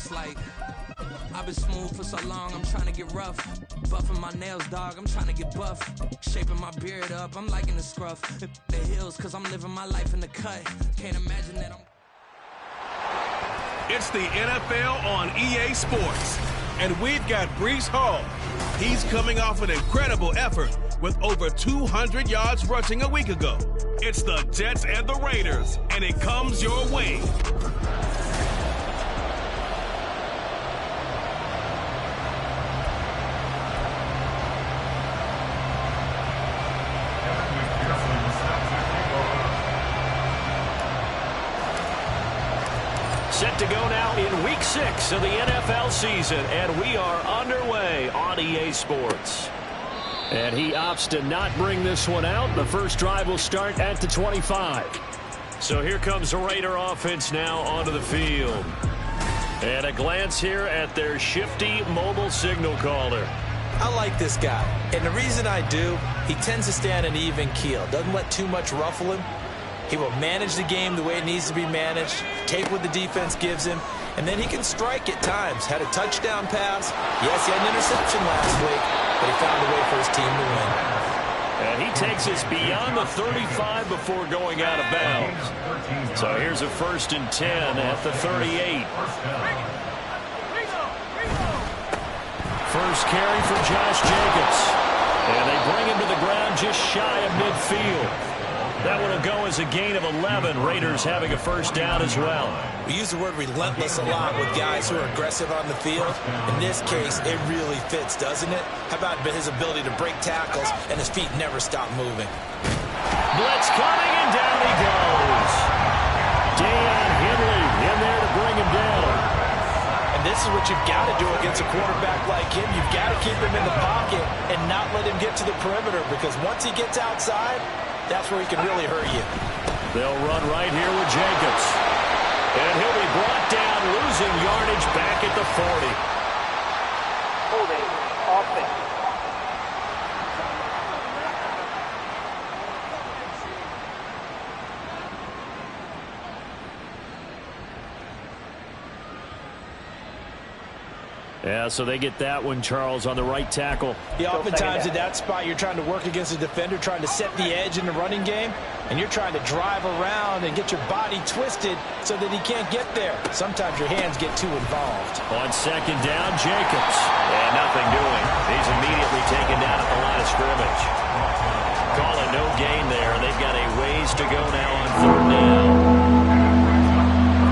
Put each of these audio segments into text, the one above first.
it's like I've been smooth for so long, I'm trying to get rough. Buffing my nails, dog, I'm trying to get buff. Shaping my beard up, I'm liking the scruff. The hills, cause I'm living my life in the cut. Can't imagine that I'm... It's the NFL on EA Sports. And we've got Breece Hall. He's coming off an incredible effort with over 200 yards rushing a week ago. It's the Jets and the Raiders, and it comes your way. Set to go now in Week 6 of the NFL season, and we are underway on EA Sports. And he opts to not bring this one out. The first drive will start at the 25. So here comes the Raider offense now onto the field. And a glance here at their shifty mobile signal caller. I like this guy, and the reason I do, he tends to stay on an even keel. Doesn't let too much ruffle him. He will manage the game the way it needs to be managed, take what the defense gives him, and then he can strike at times. Had a touchdown pass. Yes, he had an interception last week, but he found a way for his team to win. And he takes us beyond the 35 before going out of bounds. So here's a 1st and 10 at the 38. First carry for Josh Jacobs. And they bring him to the ground just shy of midfield. That one will go as a gain of 11. Raiders having a first down as well. We use the word relentless a lot with guys who are aggressive on the field. In this case, it really fits, doesn't it? How about his ability to break tackles and his feet never stop moving? Blitz coming, and down he goes. Dan Henley in there to bring him down. And this is what you've got to do against a quarterback like him. You've got to keep him in the pocket and not let him get to the perimeter, because once he gets outside, that's where he can really hurt you. They'll run right here with Jacobs. And he'll be brought down, losing yardage back at the 40. Holding offense. Yeah, so they get that one, Charles, on the right tackle. Yeah, oftentimes at that spot, you're trying to work against a defender, trying to set the edge in the running game, and you're trying to drive around and get your body twisted so that he can't get there. Sometimes your hands get too involved. On 2nd down, Jacobs. And nothing doing. He's immediately taken down at the line of scrimmage. Call it no gain there, and they've got a ways to go now on 3rd down.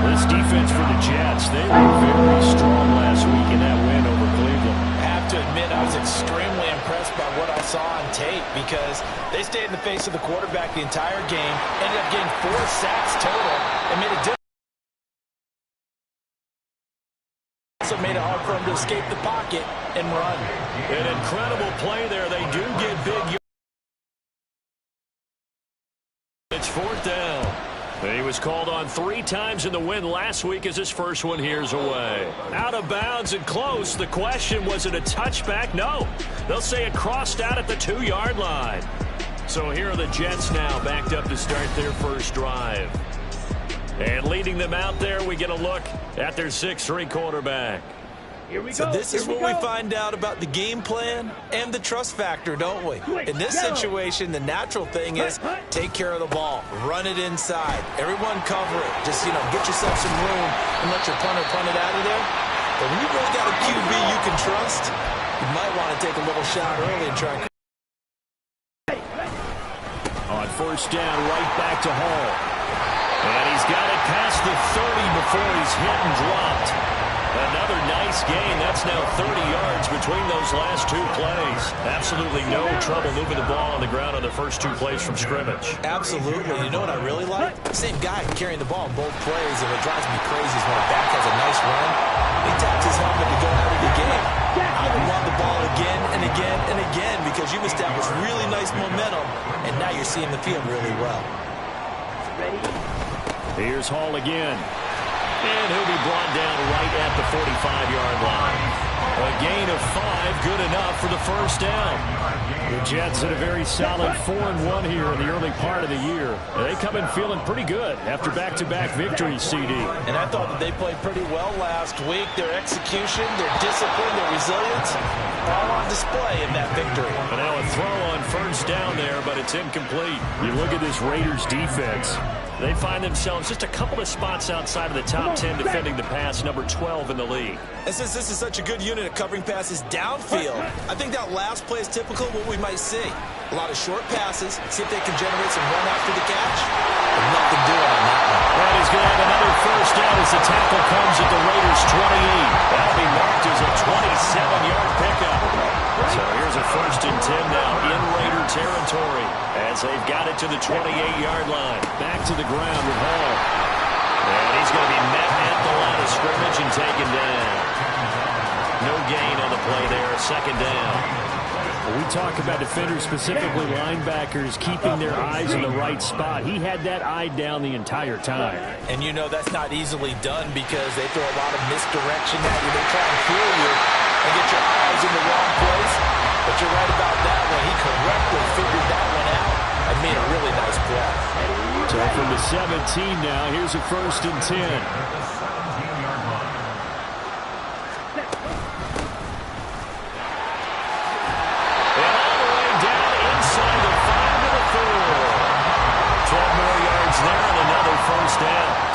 This defense for the Jets, they were very strong last week in that win over Cleveland. I have to admit, I was extremely impressed by what I saw on tape, because they stayed in the face of the quarterback the entire game, ended up getting 4 sacks total, and made a difference. Also made it hard for him to escape the pocket and run. An incredible play there. They do get big. It's 4th down. He was called on 3 times in the win last week, as his first one here's away. Out of bounds and close. The question, was it a touchback? No. They'll say it crossed out at the 2-yard line. So here are the Jets now backed up to start their first drive. And leading them out there, we get a look at their 6'3" quarterback. Here we go. So this is what we find out about the game plan and the trust factor, don't we? In this situation, the natural thing is take care of the ball, run it inside, everyone cover it. Just, get yourself some room and let your punter punt it out of there. But when you really got a QB you can trust, you might want to take a little shot early and try. On 1st down, right back to Hall. And he's got it past the 30 before he's hit and dropped. Another nice gain. That's now 30 yards between those last 2 plays. Absolutely no trouble moving the ball on the ground on the first 2 plays from scrimmage. Absolutely. You know what I really like? Same guy carrying the ball in both plays, and what drives me crazy is when a back has a nice run, he taps his helmet to go out of the game. I would run the ball again and again and again, because you've established really nice momentum, and now you're seeing the field really well. Here's Hall again. And he'll be brought down right at the 45-yard line. A gain of 5, good enough for the first down. The Jets had a very solid 4-1 here in the early part of the year. They come in feeling pretty good after back-to-back victories, CD. And I thought that they played pretty well last week. Their execution, their discipline, their resilience, all on display in that victory. And now a throw on first down there, but it's incomplete. You look at this Raiders defense. They find themselves just a couple of spots outside of the top 10 defending the pass, number 12 in the league. And since this is such a good unit of covering passes downfield, I think that last play is typical of what we might see. A lot of short passes, see if they can generate some run after the catch. But nothing doing on that one. And he's going to have another first down as the tackle comes at the Raiders' 28. That'll be marked as a 27-yard pickup. So here's a 1st and 10 now in Raider territory as they've got it to the 28-yard line. Back to the ground with Hall. And he's going to be met at the line of scrimmage and taken down. No gain on the play there, 2nd down. We talk about defenders, specifically linebackers, keeping their eyes in the right spot. He had that eye down the entire time. And you know that's not easily done because they throw a lot of misdirection at you. They try and fool you and get your eyes in the wrong place. But you're right about that one. He correctly figured that one out and made a really nice play. So from the 17 now, here's a 1st and 10.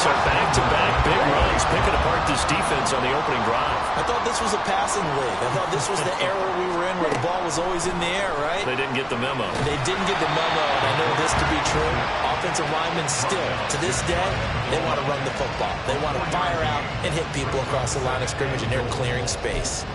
So back-to-back big runs, picking apart this defense on the opening drive. I thought this was a passing league. I thought this was the era we were in where the ball was always in the air, right? They didn't get the memo. They didn't get the memo, and I know this to be true. Offensive linemen still, to this day, they want to run the football. They want to fire out and hit people across the line of scrimmage, and they're clearing space.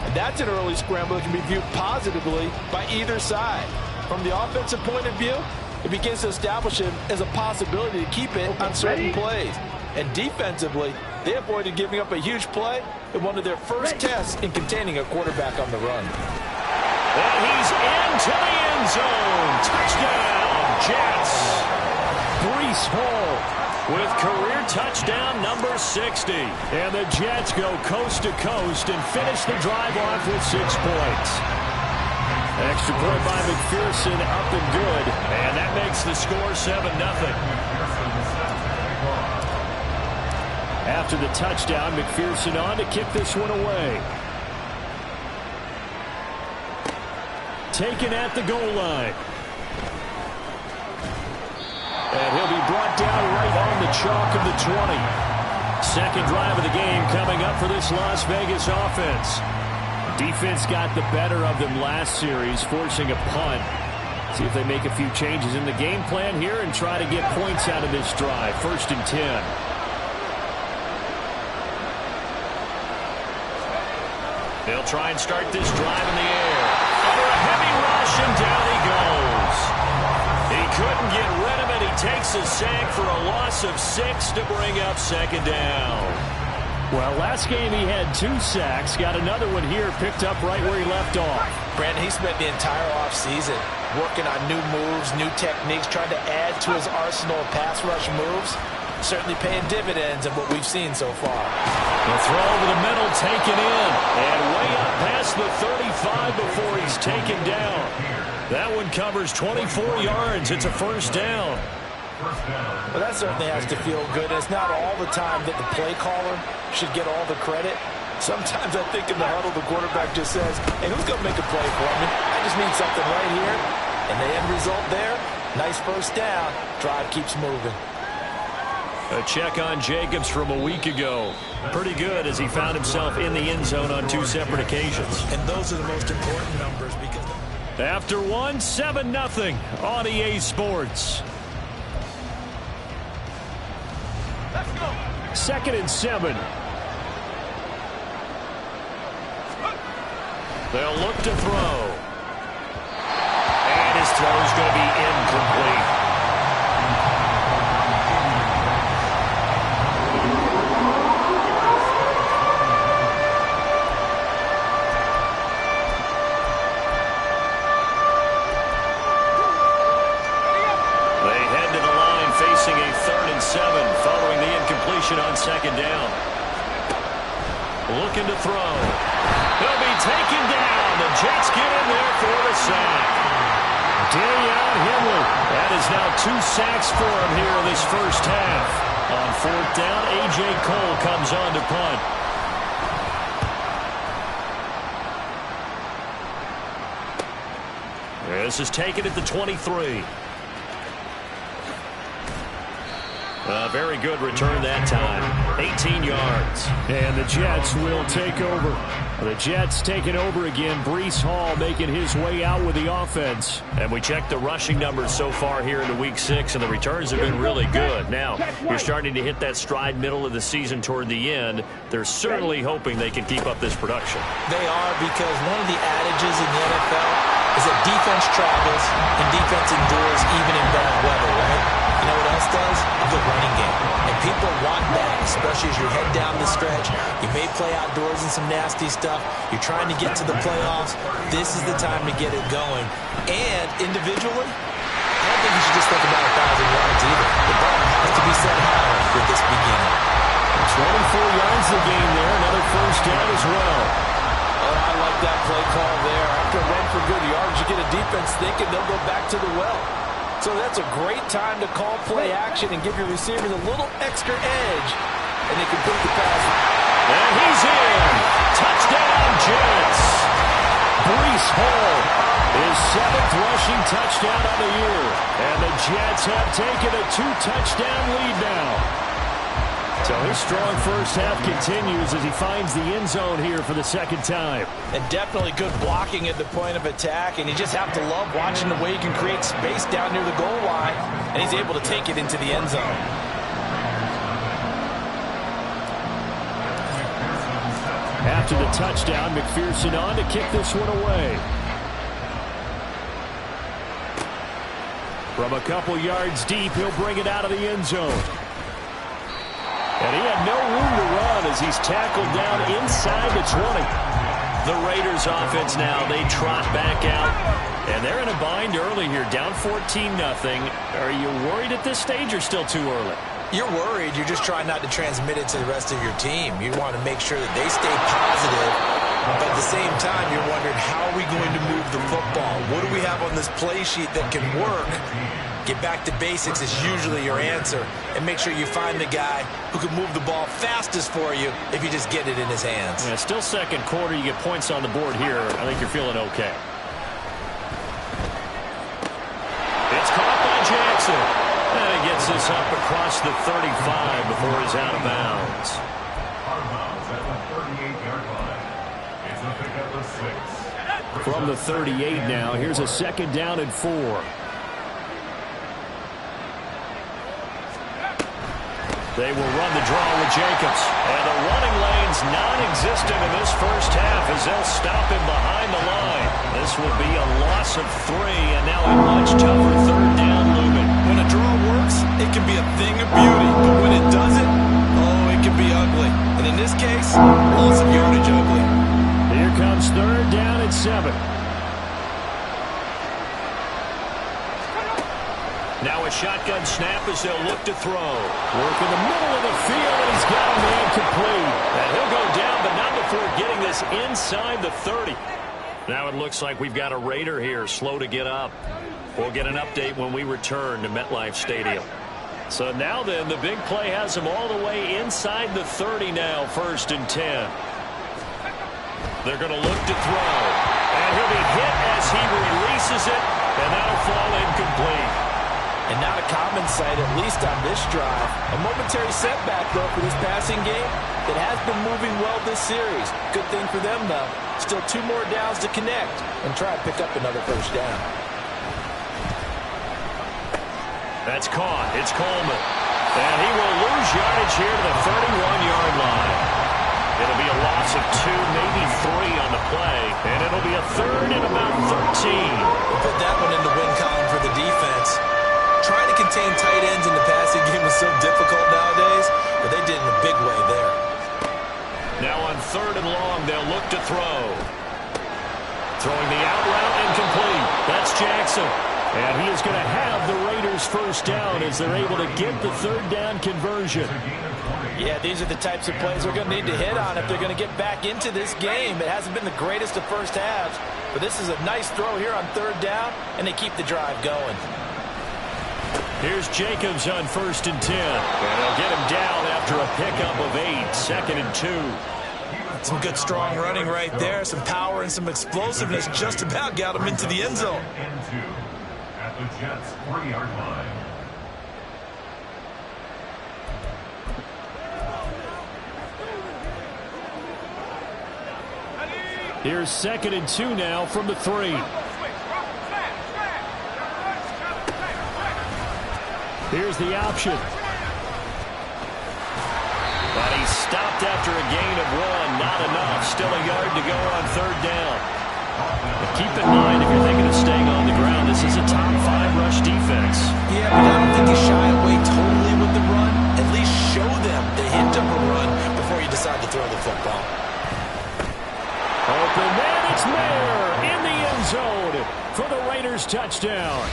And that's an early scramble that can be viewed positively by either side. From the offensive point of view, it begins to establish him as a possibility to keep it on certain plays. And defensively, they avoided giving up a huge play in one of their first tests in containing a quarterback on the run. And he's into the end zone. Touchdown, Jets. Breece Hall with career touchdown number 60. And the Jets go coast to coast and finish the drive off with 6 points. Extra point by McPherson, up and good. And that makes the score 7-0. After the touchdown, McPherson on to kick this one away. Taken at the goal line. And he'll be brought down right on the chalk of the 20. Second drive of the game coming up for this Las Vegas offense. Defense got the better of them last series, forcing a punt. See if they make a few changes in the game plan here and try to get points out of this drive. 1st and 10. They'll try and start this drive in the air. Under a heavy rush, and down he goes. He couldn't get rid of it. He takes a sack for a loss of 6 to bring up 2nd down. Well, last game he had 2 sacks. Got another one here, picked up right where he left off. Brandon, he spent the entire offseason working on new moves, new techniques, trying to add to his arsenal of pass rush moves. Certainly paying dividends in what we've seen so far. The throw over the middle, taken in. And way up past the 35 before he's taken down. That one covers 24 yards. It's a 1st down. Well, that certainly has to feel good. It's not all the time that the play caller should get all the credit. Sometimes I think in the huddle, the quarterback just says, hey, who's going to make a play for me? I just need something right here. And the end result there, nice 1st down. Drive keeps moving. A check on Jacobs from a week ago. Pretty good as he found himself in the end zone on 2 separate occasions. And those are the most important numbers because... After one, 7-0 on EA Sports. 2nd and 7. They'll look to throw. And his throw is going to be incomplete. They head to the line facing a 3rd and 7 following the incompletion on 2nd down. looking to throw. He'll be taken down. The Jets get in there for the sack. Deion Henley. That is now 2 sacks for him here in this first half. On 4th down, A.J. Cole comes on to punt. This is taken at the 23. A very good return that time. 18 yards. And the Jets will take over. The Jets taking over again. Breece Hall making his way out with the offense. And we checked the rushing numbers so far here into Week 6, and the returns have been really good. Now, you're starting to hit that stride middle of the season toward the end. They're certainly hoping they can keep up this production. They are, because one of the adages in the NFL is that defense travels and defense endures even in bad weather, right? You know what else does? A good running game. And people want that, especially as you head down the stretch. You may play outdoors in some nasty stuff. You're trying to get to the playoffs. This is the time to get it going. And individually, I don't think you should just think about 1,000 yards either. The ball has to be set higher with this beginning. 24 yards the game there. Another first down as well. Oh, I like that play call there. After a run for good yards, you get a defense thinking they'll go back to the well. So that's a great time to call play action and give your receivers a little extra edge. And they complete the pass. And he's in. Touchdown, Jets. Breece Hall, his 7th rushing touchdown on the year. And the Jets have taken a 2-touchdown lead now. So his strong first half continues as he finds the end zone here for the second time. And definitely good blocking at the point of attack. And you just have to love watching the way he can create space down near the goal line. And he's able to take it into the end zone. After the touchdown, McPherson on to kick this one away. From a couple yards deep, he'll bring it out of the end zone. And he had no room to run as he's tackled down inside the 20. The Raiders offense now, they trot back out. And they're in a bind early here, down 14-0. Are you worried at this stage or still too early? You're worried. You're just trying not to transmit it to the rest of your team. You want to make sure that they stay positive. But at the same time, you're wondering, how are we going to move the football? What do we have on this play sheet that can work? Get back to basics is usually your answer. And make sure you find the guy who can move the ball fastest for you if you just get it in his hands. Yeah, still second quarter. You get points on the board here. I think you're feeling okay. It's caught by Jackson. And he gets this up across the 35 before he's out of bounds. From the 38 now, here's a 2nd down and 4. They will run the draw with Jacobs. And the running lane's non-existent in this first half as they'll stop him behind the line. This will be a loss of 3, and now a much tougher 3rd down looming. When a draw works, it can be a thing of beauty. But when it doesn't, oh, it can be ugly. And in this case, loss of yardage ugly. Here comes 3rd down and 7. Now a shotgun snap as they'll look to throw. Work in the middle of the field, and he's got a man complete. And he'll go down, but not before getting this inside the 30. Now it looks like we've got a Raider here, slow to get up. We'll get an update when we return to MetLife Stadium. So now then, the big play has him all the way inside the 30 now, 1st and 10. They're going to look to throw. And he'll be hit as he releases it, and that'll fall incomplete. And not a common sight, at least on this drive. A momentary setback, though, for this passing game that has been moving well this series. Good thing for them, though. Still 2 more downs to connect and try to pick up another 1st down. That's caught. It's Coleman. And he will lose yardage here to the 31-yard line. It'll be a loss of 2, maybe 3 on the play. And it'll be a 3rd and about 13. We'll put that one in the win column for the defense. Trying to contain tight ends in the passing game is so difficult nowadays, but they did in a big way there. Now on 3rd and long, they'll look to throw. Throwing the out route incomplete. That's Jackson. And he is going to have the Raiders' 1st down as they're able to get the 3rd down conversion. Yeah, these are the types of plays they're going to need to hit on if they're going to get back into this game. It hasn't been the greatest of first halves, but this is a nice throw here on third down, and they keep the drive going. Here's Jacobs on 1st and 10. And they'll get him down after a pickup of 8, 2nd and 2. Some good strong running right there, some power and some explosiveness just about got him into the end zone. At the Jets' 40-yard line. Here's 2nd and 2 now from the 3. Here's the option. But he's stopped after a gain of 1. Not enough. Still a yard to go on third down. But keep in mind, if you're thinking of staying on the ground, this is a top 5 rush defense. Yeah, but I don't think you shy away totally with the run. At least show them the hint of a run before you decide to throw the football. Open man, it's Mayer in the end zone for the Raiders touchdown.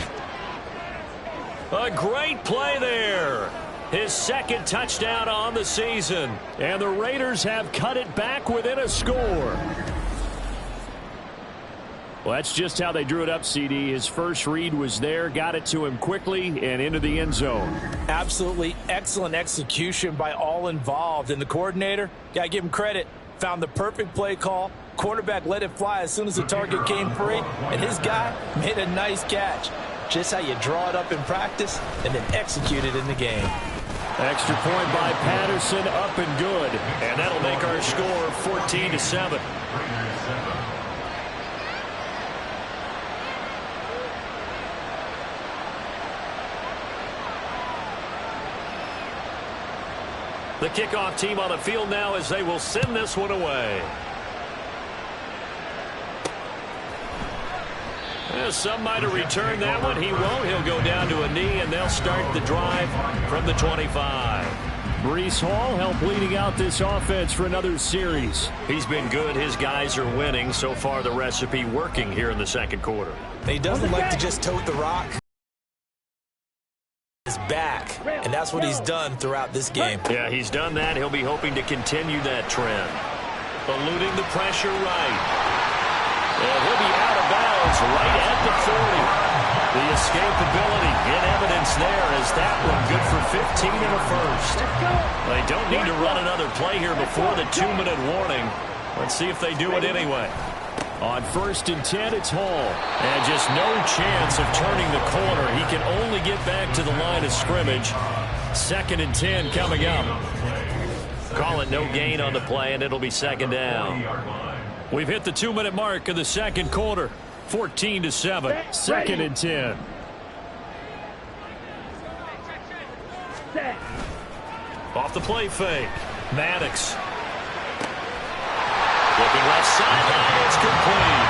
A great play there. His 2nd touchdown on the season. And the Raiders have cut it back within a score. Well, that's just how they drew it up, CD. His first read was there, got it to him quickly, and into the end zone. Absolutely excellent execution by all involved. And the coordinator, got to give him credit, found the perfect play call. Quarterback let it fly as soon as the target came free, and his guy made a nice catch. Just how you draw it up in practice and then execute it in the game. Extra point by Patterson, up and good. And that'll make our score 14-7. The kickoff team on the field now as they will send this one away. Some might have returned that one. He won't. He'll go down to a knee, and they'll start the drive from the 25. Breece Hall helped leading out this offense for another series. He's been good. His guys are winning. So far, the recipe working here in the second quarter. He doesn't like to just tote the rock. His back, and that's what he's done throughout this game. Yeah, he's done that. He'll be hoping to continue that trend. Eluding the pressure right. And he'll be out of bounds right at the 40. The escapability in evidence there as that one good for 15 in the first. They don't need to run another play here before the 2-minute warning. Let's see if they do it anyway. On 1st and 10, it's Hall. And just no chance of turning the corner. He can only get back to the line of scrimmage. 2nd and 10 coming up. Call it no gain on the play, and it'll be 2nd down. We've hit the 2-minute mark of the second quarter. 14-7. 2nd and 10. Off the play fake. Maddox. Looking left sideline. It's complete.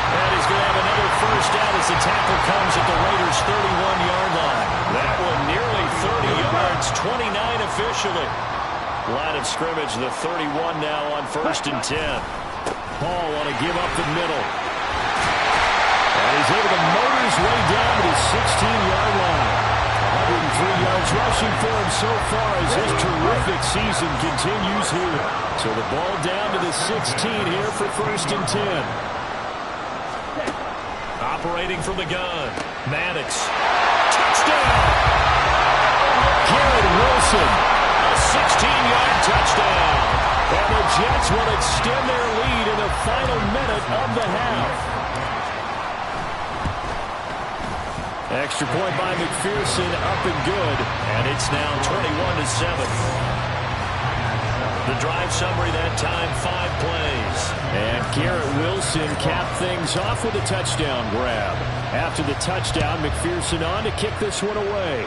And he's going to have another first down as the tackle comes at the Raiders' 31-yard line. That one nearly 30 yards. 29 officially. Line of scrimmage, the 31 now on 1st and 10. Hall want to give up the middle. And he's able to motor his way down to the 16-yard line. 103 yards rushing for him so far as his terrific season continues here. So the ball down to the 16 here for 1st and 10. Operating from the gun. Maddox. Touchdown! Garrett Wilson. A 16-yard touchdown. And the Jets will extend their lead in the final minute of the half. Extra point by McPherson, up and good. And it's now 21-7. The drive summary that time, 5 plays. And Garrett Wilson capped things off with a touchdown grab. After the touchdown, McPherson on to kick this one away.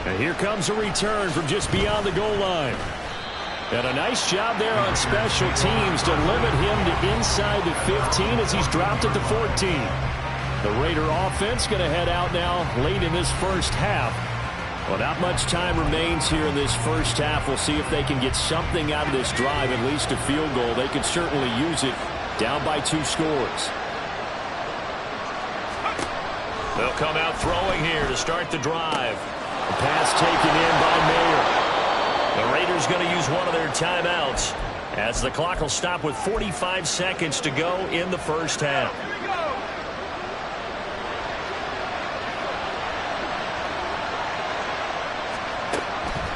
And here comes a return from just beyond the goal line. And a nice job there on special teams to limit him to inside the 15 as he's dropped at the 14. The Raider offense going to head out now late in this first half. Well, not much time remains here in this first half. We'll see if they can get something out of this drive, at least a field goal. They could certainly use it down by 2 scores. They'll come out throwing here to start the drive. The pass taken in by Raiders going to use one of their timeouts as the clock will stop with 45 seconds to go in the first half.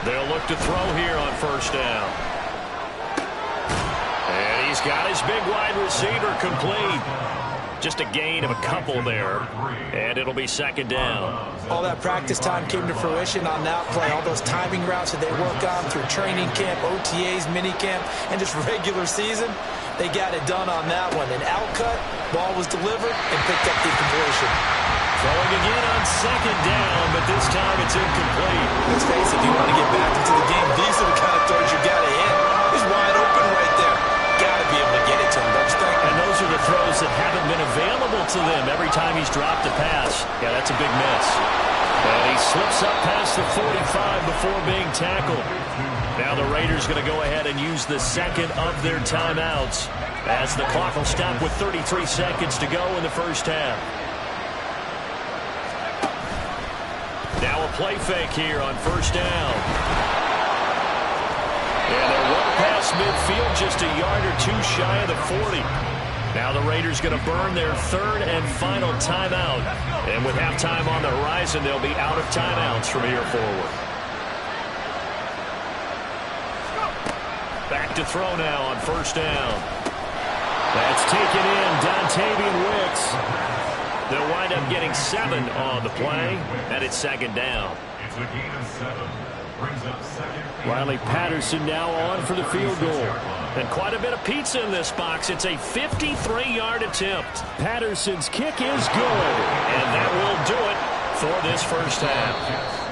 They'll look to throw here on first down. And he's got his big wide receiver complete. Just a gain of a couple there. And it'll be second down. All that practice time came to fruition on that play. All those timing routes that they work on through training camp, OTAs, minicamp, and just regular season, they got it done on that one. An out cut, ball was delivered, and picked up the completion. Throwing again on second down, but this time it's incomplete. Let's face it, if you want to get back into the game, these are the kind of throws you got to hit. He's wide open right there. Got to be able to get it to him, don't you think? And those are the throws that haven't been available to them every time he's dropped a pass. Yeah, that's a big miss. And he slips up past the 45 before being tackled. Now the Raiders going to go ahead and use the second of their timeouts as the clock will stop with 33 seconds to go in the first half. Now a play fake here on first down. And they're one past midfield, just a yard or two shy of the 40. Now the Raiders going to burn their third and final timeout. And with halftime on the horizon, they'll be out of timeouts from here forward. Back to throw now on first down. That's taken in, Dontavian Wicks. They'll wind up getting 7 on the play, and it's second down. It's a gain of 7. Brings up second. Riley Patterson now on for the field goal. And quite a bit of pizza in this box. It's a 53-yard attempt. Patterson's kick is good. And that will do it for this first half.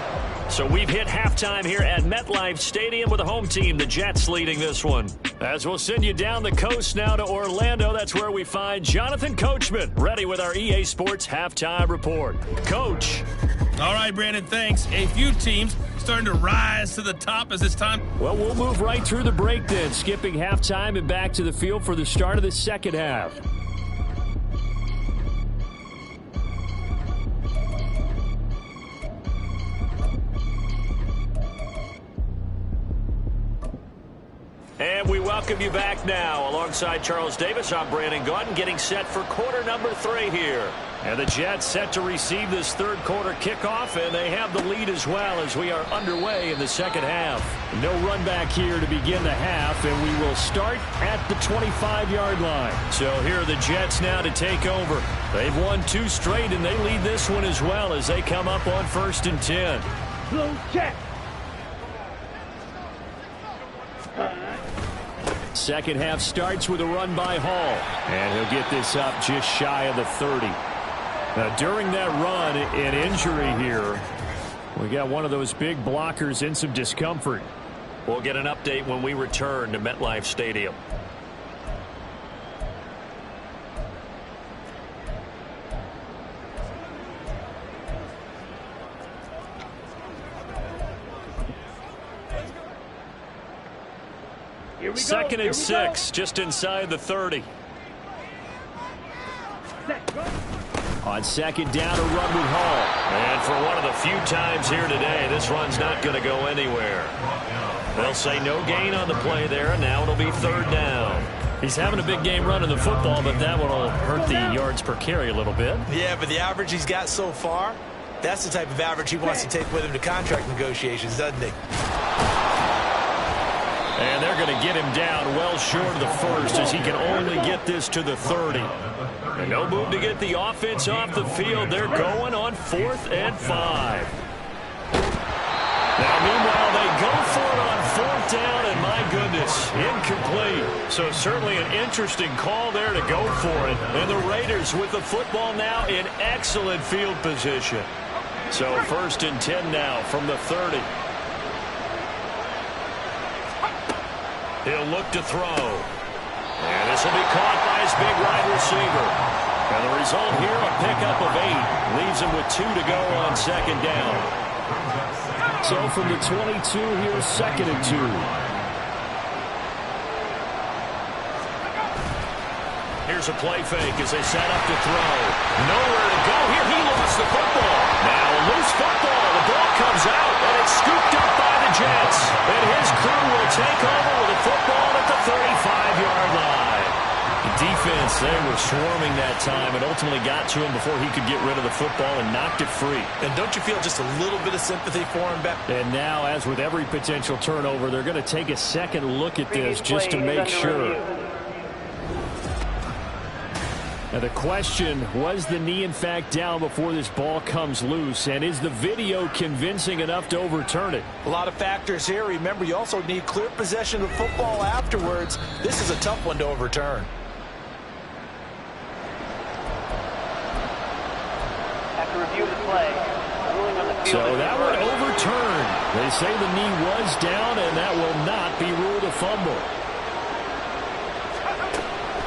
So we've hit halftime here at MetLife Stadium with the home team, the Jets, leading this one. As we'll send you down the coast now to Orlando, that's where we find Jonathan Coachman, ready with our EA Sports halftime report. Coach. All right, Brandon, thanks. A few teams starting to rise to the top as it's time. Well, we'll move right through the break then, skipping halftime and back to the field for the start of the second half. And we welcome you back now. Alongside Charles Davis, I'm Brandon Gaudin, getting set for quarter number 3 here. And the Jets set to receive this third quarter kickoff, and they have the lead as well as we are underway in the second half. No run back here to begin the half, and we will start at the 25-yard line. So here are the Jets now to take over. They've won 2 straight, and they lead this one as well as they come up on 1st and 10. Blue check. Second half starts with a run by Hall. And he'll get this up just shy of the 30. Now, during that run, an injury here. We got one of those big blockers in some discomfort. We'll get an update when we return to MetLife Stadium. Second and 6, just inside the 30. On second down, a run with Hall. And for one of the few times here today, this run's not going to go anywhere. They'll say no gain on the play there, and now it'll be 3rd down. He's having a big game running the football, but that one will hurt the yards per carry a little bit. Yeah, but the average he's got so far, that's the type of average he wants to take with him to contract negotiations, doesn't he? And they're going to get him down well short of the 1st as he can only get this to the 30. And no move to get the offense off the field. They're going on 4th and 5. Now, meanwhile, they go for it on 4th down, and my goodness, incomplete. So certainly an interesting call there to go for it. And the Raiders with the football now in excellent field position. So 1st and 10 now from the 30. He'll look to throw. And this will be caught by his big wide receiver. And the result here, a pickup of 8. Leaves him with 2 to go on second down. So from the 22, here's 2nd and 2. Here's a play fake as they set up to throw. Nowhere to go here. He lost the football. Now a loose football. The ball comes out, and it's scooped up by the Jets. And his crew will defense, they were swarming that time and ultimately got to him before he could get rid of the football and knocked it free. And don't you feel just a little bit of sympathy for him, Beck? And now, as with every potential turnover, they're going to take a second look at this just to make sure. Now the question, was the knee in fact down before this ball comes loose? And is the video convincing enough to overturn it? A lot of factors here. Remember, you also need clear possession of the football afterwards. This is a tough one to overturn. After review of the play, ruling on the field. So that one overturned. They say the knee was down, and that will not be ruled a fumble.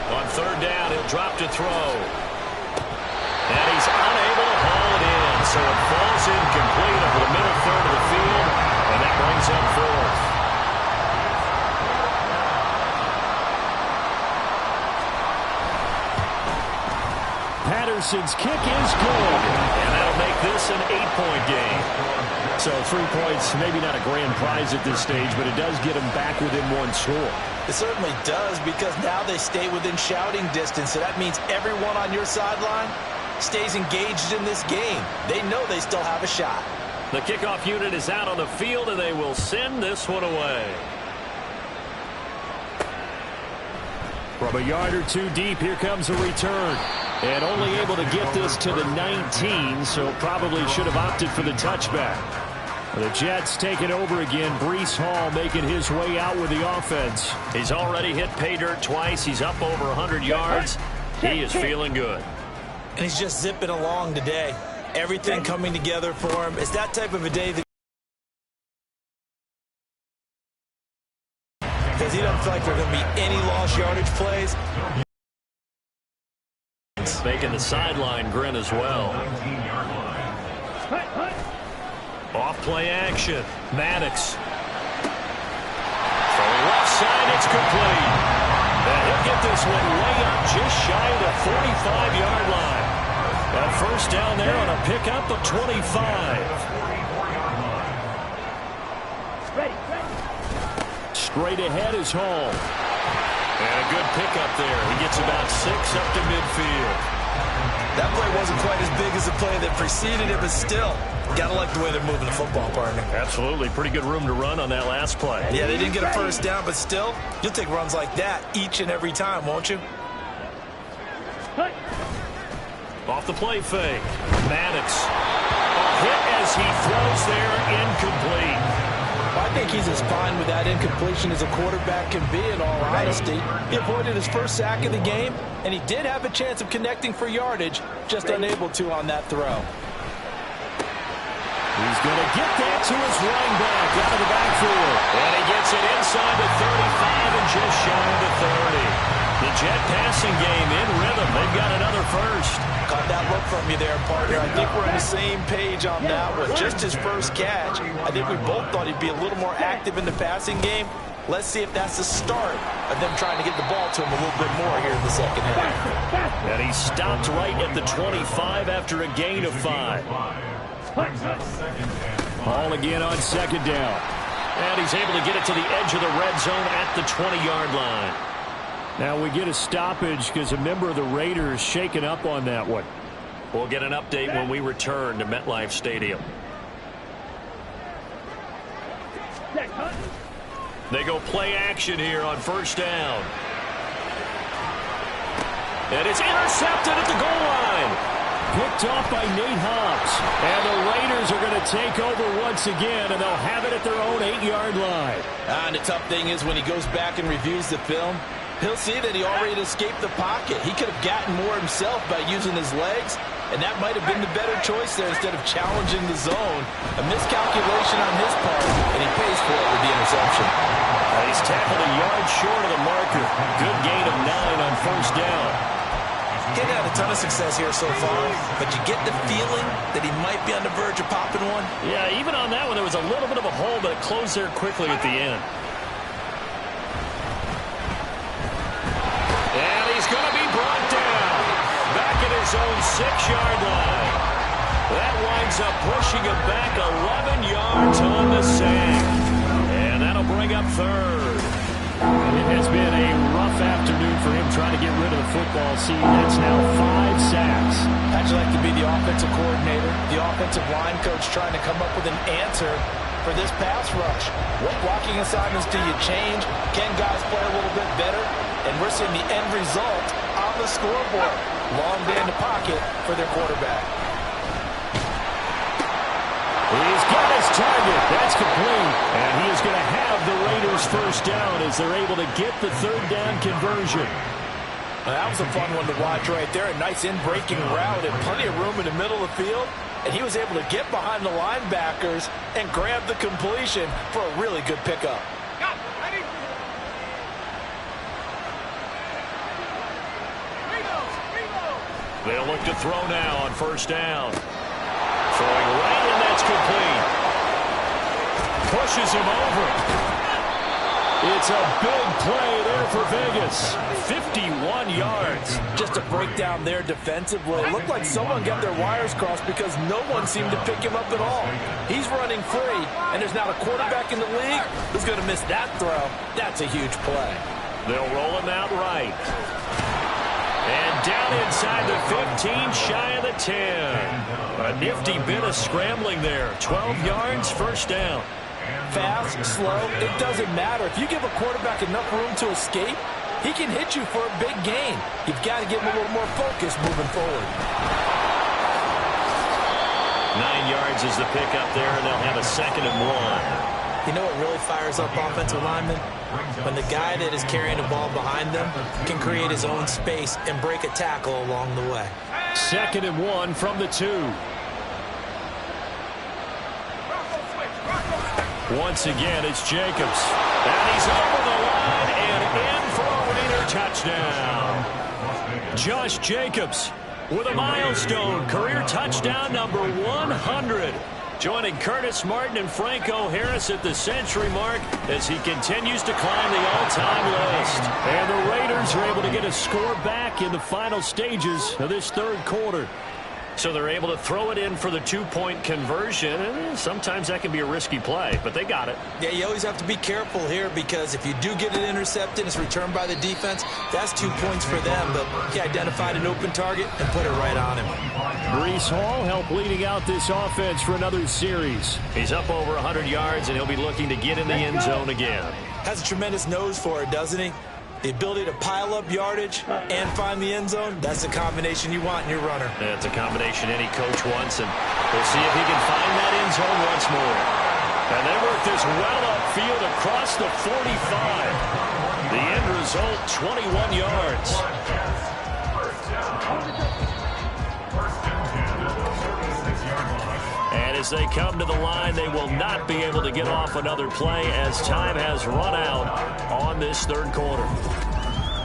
On third down, he'll drop to throw. And he's unable to haul it in, so it falls incomplete over the middle third of the field, and that brings up fourth. Patterson's kick is good, and that'll make this an 8-point game. So 3 points, maybe not a grand prize at this stage, but it does get them back within one score. It certainly does, because now they stay within shouting distance, so that means everyone on your sideline stays engaged in this game. They know they still have a shot. The kickoff unit is out on the field, and they will send this one away. From a yard or two deep, here comes a return. And only able to get this to the 19, so probably should have opted for the touchback. The Jets taking over again. Breece Hall making his way out with the offense. He's already hit pay dirt twice. He's up over 100 yards. He is feeling good. And he's just zipping along today. Everything coming together for him. It's that type of a day that because he doesn't feel like there are going to be any lost yardage plays. Making the sideline grin as well. Off play action. Maddox. From left side, it's complete. And he'll get this one way up just shy of the 45-yard line. That first down there on a pickup of 25. Straight ahead is Hall. And a good pickup there. He gets about 6 up to midfield. That play wasn't quite as big as the play that preceded it, but still, got to like the way they're moving the football, partner. Absolutely. Pretty good room to run on that last play. Yeah, they didn't get a first down, but still, you'll take runs like that each and every time, won't you? Off the play fake. Maddox. A hit as he throws there, incomplete. I think he's as fine with that incompletion as a quarterback can be, in all honesty. He avoided his first sack of the game, and he did have a chance of connecting for yardage, just unable to on that throw. He's going to get that to his running back out of the backfield. And he gets it inside the 35 and just shy of the 30. The Jet passing game in rhythm. They've got another first. Caught that look from you there, partner. I think we're on the same page on that one. Just his first catch. I think we both thought he'd be a little more active in the passing game. Let's see if that's the start of them trying to get the ball to him a little bit more here in the second half. And he stopped right at the 25 after a gain of 5. Ball again on second down. And he's able to get it to the edge of the red zone at the 20-yard line. Now we get a stoppage because a member of the Raiders shaken up on that one. We'll get an update when we return to MetLife Stadium. They go play action here on first down. And it's intercepted at the goal line. Picked off by Nate Hobbs. And the Raiders are going to take over once again, and they'll have it at their own 8-yard line. And the tough thing is when he goes back and reviews the film, he'll see that he already escaped the pocket. He could have gotten more himself by using his legs, and that might have been the better choice there instead of challenging the zone. A miscalculation on his part, and he pays for it with the interception. He's tackled a yard short of the marker. Good gain of 9 on first down. He's had a ton of success here so far, but you get the feeling that he might be on the verge of popping one. Yeah, even on that one, there was a little bit of a hole, but it closed there quickly at the end. And he's going to be brought down back at his own 6-yard line. That winds up pushing him back 11 yards on the sack. And that'll bring up third. It has been a rough tough afternoon for him trying to get rid of the football. See, that's now 5 sacks. How'd you like to be the offensive coordinator, the offensive line coach trying to come up with an answer for this pass rush? What blocking assignments do you change? Can guys play a little bit better? And we're seeing the end result on the scoreboard. Long day in the pocket for their quarterback. He's got his target. That's complete. And he is going to have the Raiders first down as they're able to get the third down conversion. Well, that was a fun one to watch right there. A nice in-breaking route and plenty of room in the middle of the field. And he was able to get behind the linebackers and grab the completion for a really good pickup. They'll look to throw now on first down. Throwing right, and that's complete. Pushes him over. It's a big play there for Vegas. 51 yards. Just a breakdown there defensively. It looked like someone got their wires crossed because no one seemed to pick him up at all. He's running free, and there's not a quarterback in the league who's going to miss that throw. That's a huge play. They'll roll him out right. And down inside the 15, shy of the 10. A nifty bit of scrambling there. 12 yards, first down. Fast, slow, it doesn't matter. If you give a quarterback enough room to escape, he can hit you for a big gain. You've got to give him a little more focus moving forward. 9 yards is the pickup there, and they'll have a 2nd and 1. You know what really fires up offensive linemen? When the guy that is carrying the ball behind them can create his own space and break a tackle along the way. 2nd and 1 from the 2. Once again, it's Jacobs. And he's over the line and in for a Raider touchdown. Josh Jacobs with a milestone career touchdown number 100. Joining Curtis Martin and Franco Harris at the century mark as he continues to climb the all-time list. And the Raiders are able to get a score back in the final stages of this third quarter. So they're able to throw it in for the 2-point conversion. Sometimes that can be a risky play, but they got it. Yeah, you always have to be careful here because if you do get it intercepted, it's returned by the defense. That's 2 points for them, but he identified an open target and put it right on him. Breece Hall helped leading out this offense for another series. He's up over 100 yards, and he'll be looking to get in the end zone again. Has a tremendous nose for it, doesn't he? The ability to pile up yardage and find the end zone, that's the combination you want in your runner. That's a combination any coach wants, and we'll see if he can find that end zone once more. And they work this well upfield across the 45. The end result, 21 yards. And as they come to the line, they will not be able to get off another play as time has run out on this third quarter.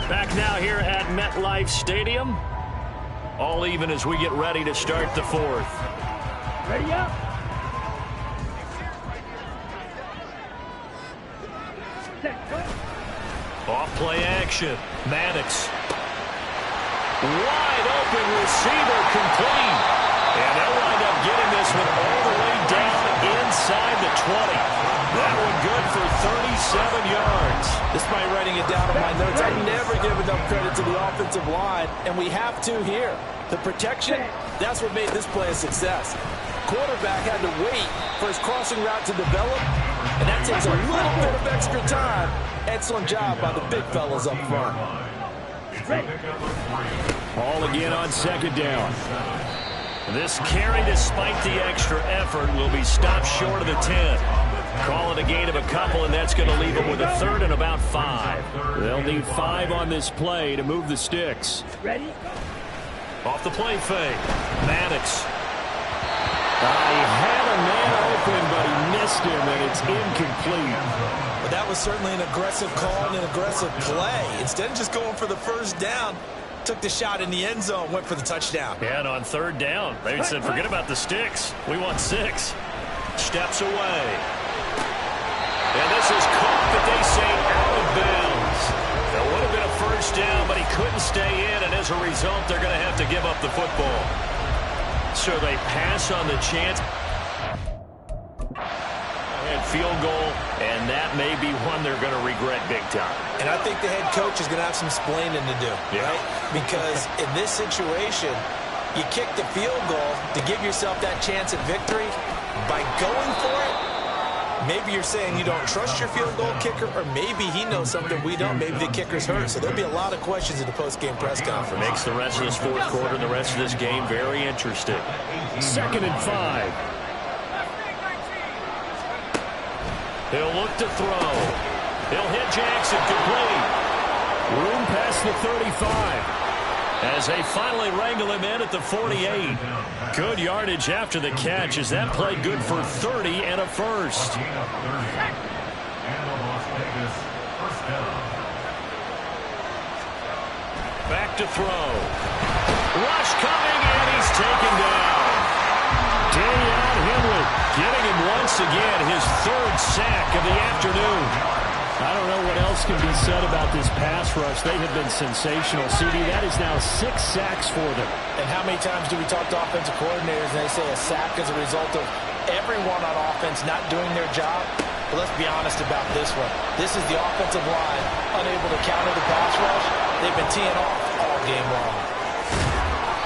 Back now here at MetLife Stadium. All even as we get ready to start the fourth. Ready up. Off play action. Maddox. Wide open receiver complete. And they'll wind up getting this one all the way down inside the 20. That one good for 37 yards. Despite writing it down on my notes, I never give enough credit to the offensive line, and we have to here. The protection, that's what made this play a success. Quarterback had to wait for his crossing route to develop, and that takes a little bit of extra time. Excellent job by the big fellas up front. Ball again on 2nd down. This carry, despite the extra effort, will be stopped short of the 10. Call it a gain of a couple, and that's going to leave them with a 3rd and about 5. They'll need 5 on this play to move the sticks. Ready? Off the play fake. Maddox. He had a man open, but he missed him, and it's incomplete. But that was certainly an aggressive call and an aggressive play. Instead of just going for the first down, took the shot in the end zone, went for the touchdown. Yeah, and on 3rd down, they said, forget about the sticks. We want 6. Steps away. And this is caught, but they say out of bounds. That would have been a first down, but he couldn't stay in, and as a result, they're going to have to give up the football. So they pass on the chance. And field goal And that may be one they're going to regret big time. And I think the head coach is going to have some explaining to do, right? Because in this situation, you kick the field goal to give yourself that chance at victory. By going for it, maybe you're saying you don't trust your field goal kicker, or maybe he knows something we don't. Maybe the kicker's hurt. So there'll be a lot of questions at the post-game press conference. Makes the rest of this fourth quarter and the rest of this game very interesting. 2nd and 5. He'll look to throw. He'll hit Jackson complete. Room past the 35. As they finally wrangle him in at the 48. Good yardage after the catch as that played good for 30 and a first. Back to throw. Rush coming, and he's taken down. Deion Henry getting him once again, his 3rd sack of the afternoon. I don't know what else can be said about this pass rush. They have been sensational. CD, that is now 6 sacks for them. And how many times do we talk to offensive coordinators and they say a sack is a result of everyone on offense not doing their job? But let's be honest about this one. This is the offensive line unable to counter the pass rush. They've been teeing off all game long.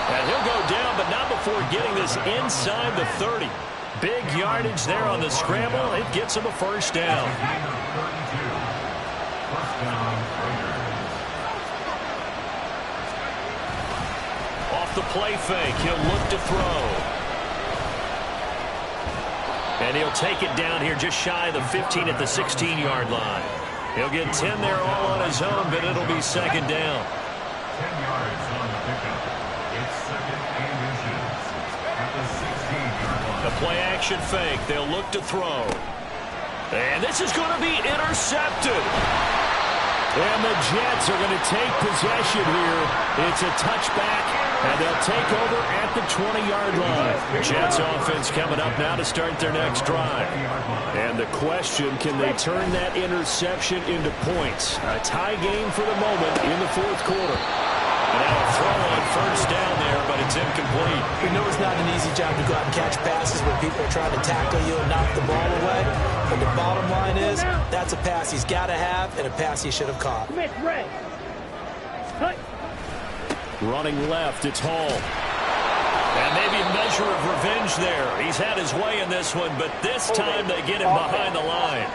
And he'll go down, but not before getting this inside the 30. Big yardage there on the scramble. It gets him a first down. Off the play fake, he'll look to throw. And he'll take it down here just shy of the 15 at the 16-yard line. He'll get 10 there all on his own, but it'll be 2nd down. 10 yards on the pickup. It's 2nd and inches at the 16-yard line. The play-action fake, they'll look to throw. And this is going to be intercepted. And the Jets are going to take possession here. It's a touchback, and they'll take over at the 20-yard line. Jets offense coming up now to start their next drive. And the question, can they turn that interception into points? A tie game for the moment in the fourth quarter. And now a throw on first down there, but it's incomplete. We know it's not an easy job to go out and catch passes when people are trying to tackle you and knock the ball away. But the bottom line is, that's a pass he's got to have and a pass he should have caught. Running left, it's Hall. And maybe a measure of revenge there. He's had his way in this one, but this time they get him behind the line.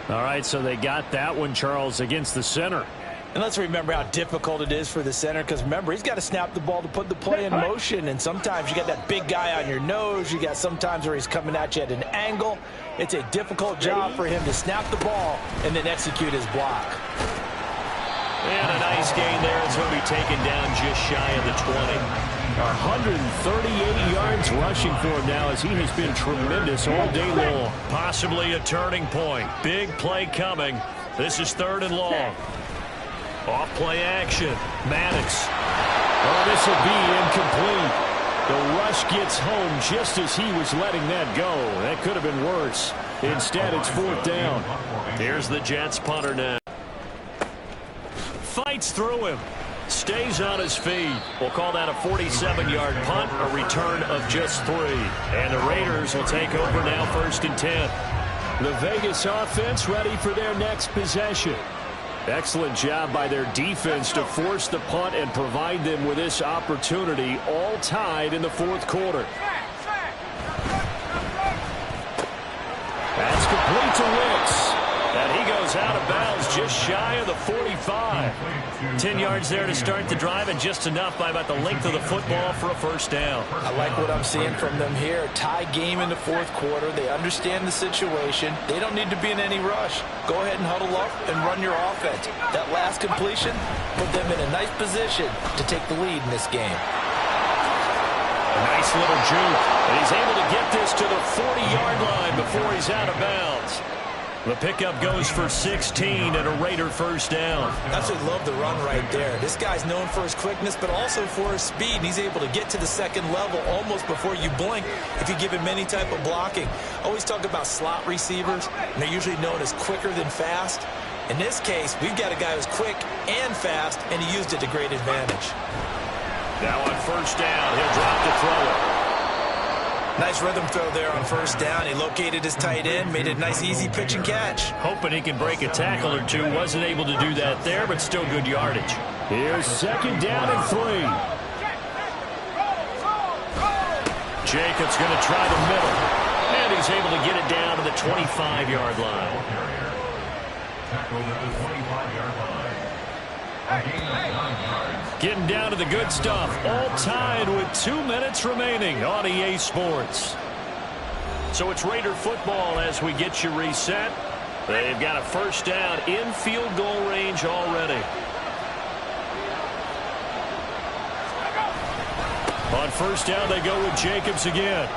All right, so they got that one, Charles, against the center. And let's remember how difficult it is for the center, because remember, he's got to snap the ball to put the play in motion, and sometimes you got that big guy on your nose. You got sometimes where he's coming at you at an angle. It's a difficult job for him to snap the ball and then execute his block. And a nice gain there. It's going to be taken down just shy of the 20. 138 yards rushing for him now as he has been tremendous all day long. Possibly a turning point. Big play coming. This is 3rd and long. Off play action. Maddox. Oh, this will be incomplete. The rush gets home just as he was letting that go. That could have been worse. Instead, it's 4th down. Here's the Jets punter now. Fights through him. Stays on his feet. We'll call that a 47-yard punt, a return of just 3. And the Raiders will take over now 1st and 10. The Vegas offense ready for their next possession. Excellent job by their defense to force the punt and provide them with this opportunity, all tied in the fourth quarter. That's complete to Wicks. And he goes out of bounds just shy of the 45. 10 yards there to start the drive, and just enough by about the length of the football for a first down. I like what I'm seeing from them here. Tie game in the fourth quarter. They understand the situation. They don't need to be in any rush. Go ahead and huddle up and run your offense. That last completion put them in a nice position to take the lead in this game. A nice little juke. And he's able to get this to the 40-yard line before he's out of bounds. The pickup goes for 16 and a Raider first down. That's what I love the run right there. This guy's known for his quickness, but also for his speed. And he's able to get to the second level almost before you blink if you give him any type of blocking. I always talk about slot receivers, and they're usually known as quicker than fast. In this case, we've got a guy who's quick and fast, and he used it to great advantage. Now on first down, he'll drop to throw it. Nice rhythm throw there on first down. He located his tight end, made it a nice, easy pitch and catch. Hoping he can break a tackle or two. Wasn't able to do that there, but still good yardage. Here's second down and 3. Jacobs going to try the middle. And he's able to get it down to the 25-yard line. Tackled at the 25-yard line. A gain of 9 yards. Getting down to the good stuff. All tied with 2 minutes remaining on EA Sports. So it's Raider football as we get you reset. They've got a first down in field goal range already. On first down, they go with Jacobs again.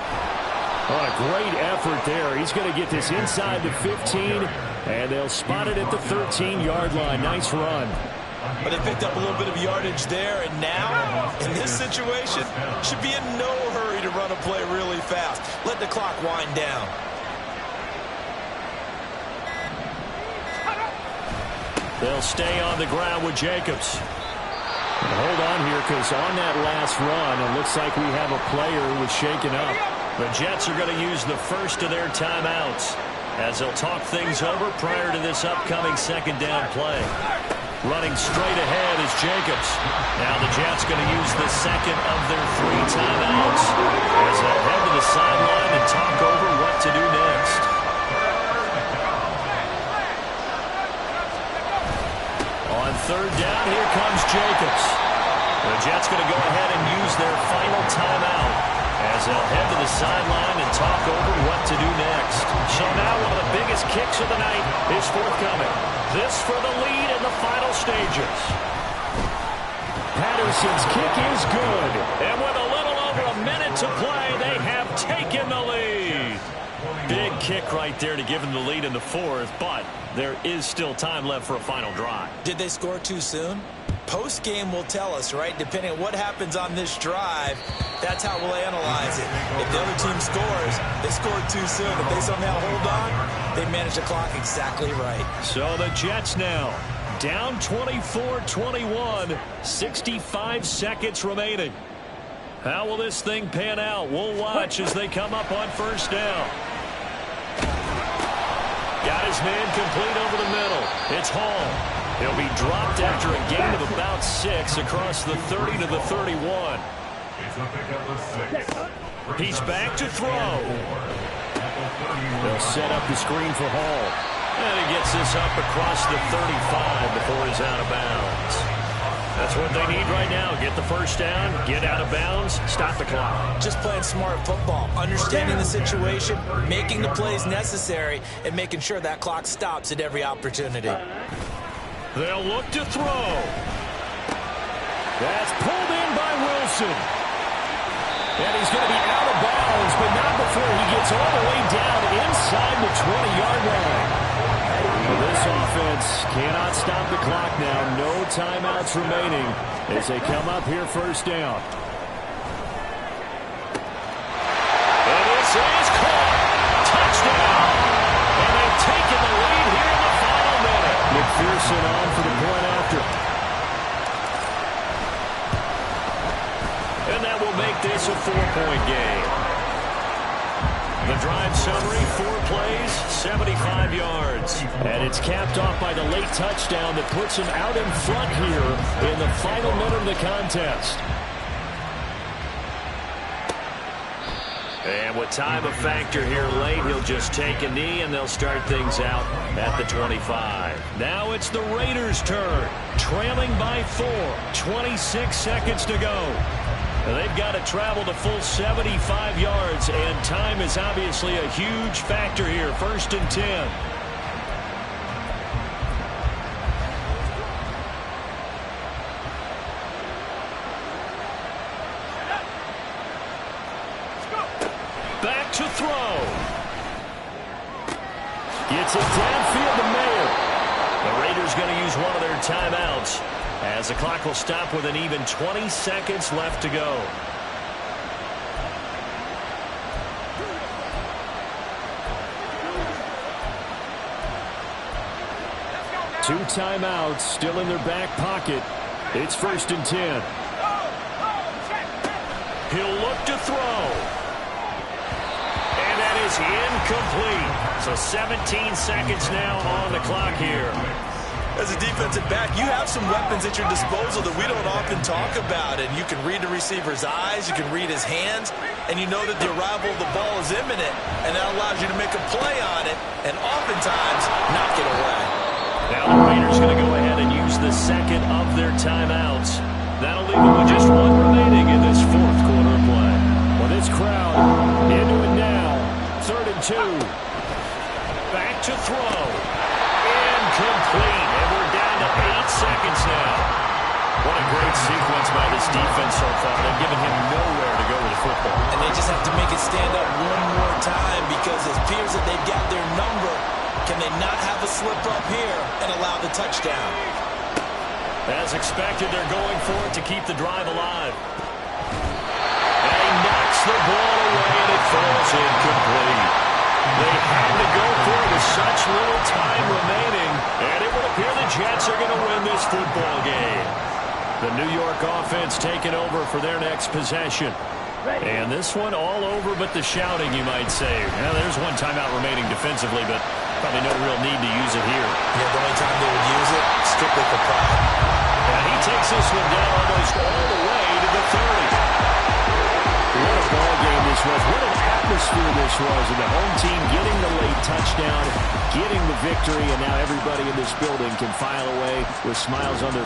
Oh, a great effort there. He's going to get this inside the 15, and they'll spot it at the 13-yard line. Nice run. But they picked up a little bit of yardage there, and now, in this situation, should be in no hurry to run a play really fast. Let the clock wind down. They'll stay on the ground with Jacobs. And hold on here, because on that last run, it looks like we have a player who was shaken up. The Jets are going to use the first of their timeouts as they'll talk things over prior to this upcoming second down play. Running straight ahead is Jacobs. Now the Jets going to use the second of their 3 timeouts as they'll head to the sideline and talk over what to do next. On third down, here comes Jacobs. The Jets going to go ahead and use their final timeout as they'll head to the sideline and talk over what to do next. So now one of the biggest kicks of the night is forthcoming. This for the lead in the final stages. Patterson's kick is good. And with a little over a minute to play, they have taken the lead. Big kick right there to give them the lead in the fourth, but there is still time left for a final drive. Did they score too soon? Post-game will tell us, right? Depending on what happens on this drive, that's how we'll analyze it. If the other team scores, they scored too soon. If they somehow hold on, they manage the clock exactly right. So the Jets now down 24-21, 65 seconds remaining. How will this thing pan out? We'll watch as they come up on first down. Got his man complete over the middle. It's Hall. He'll be dropped after a gain of about 6 across the 30 to the 31. It's a pickup of 6. He's back to throw. They'll set up the screen for Hall. And he gets this up across the 35 before he's out of bounds. That's what they need right now. Get the first down, get out of bounds, stop the clock. Just playing smart football, understanding the situation, making the plays necessary, and making sure that clock stops at every opportunity. They'll look to throw. That's pulled in by Wilson. And he's going to be out of bounds, but not before he gets all the way down inside the 20-yard line. This offense cannot stop the clock now. No timeouts remaining as they come up here first down. And this is caught. Touchdown. And they've taken the lead here in the final minute. McPherson on for the point after. And that will make this a 4-point game. The drive summary, 4 plays, 75 yards. And it's capped off by the late touchdown that puts him out in front here in the final minute of the contest. And with time a factor here late, he'll just take a knee and they'll start things out at the 25. Now it's the Raiders' turn, trailing by 4, 26 seconds to go. They've got to travel the full 75 yards, and time is obviously a huge factor here. First and 10. Back to throw. Gets it downfield to Mayer. The Raiders going to use one of their timeouts, as the clock will stop with an even 20 seconds left to go. Two timeouts still in their back pocket. It's first and 10. He'll look to throw. is incomplete. So 17 seconds now on the clock here. As a defensive back, you have some weapons at your disposal that we don't often talk about. And you can read the receiver's eyes, you can read his hands, and you know that the arrival of the ball is imminent. And that allows you to make a play on it and oftentimes knock it away. Now the Raiders going to go ahead and use the second of their timeouts. That'll leave them with just one remaining in this fourth quarter of play. Well, this crowd into it now. 3rd and 2. Back to throw. Incomplete. And we're down to 8 seconds now. What a great sequence by this defense so far. They've given him nowhere to go with the football. And they just have to make it stand up one more time because it appears that they've got their number. Can they not have a slip up here and allow the touchdown? As expected, they're going for it to keep the drive alive. And he knocks the ball away, and it falls incomplete. They had to go for it with such little time remaining, and it would appear the Jets are going to win this football game. The New York offense taking over for their next possession. And this one all over but the shouting, you might say. Now, there's one timeout remaining defensively, but probably no real need to use it here. Yeah, the only time they would use it, strictly for pride. And he takes this one down almost all the way to the 30. What a ball game this was. What an atmosphere this was. And the home team getting the late touchdown, getting the victory, and now everybody in this building can file away with smiles on their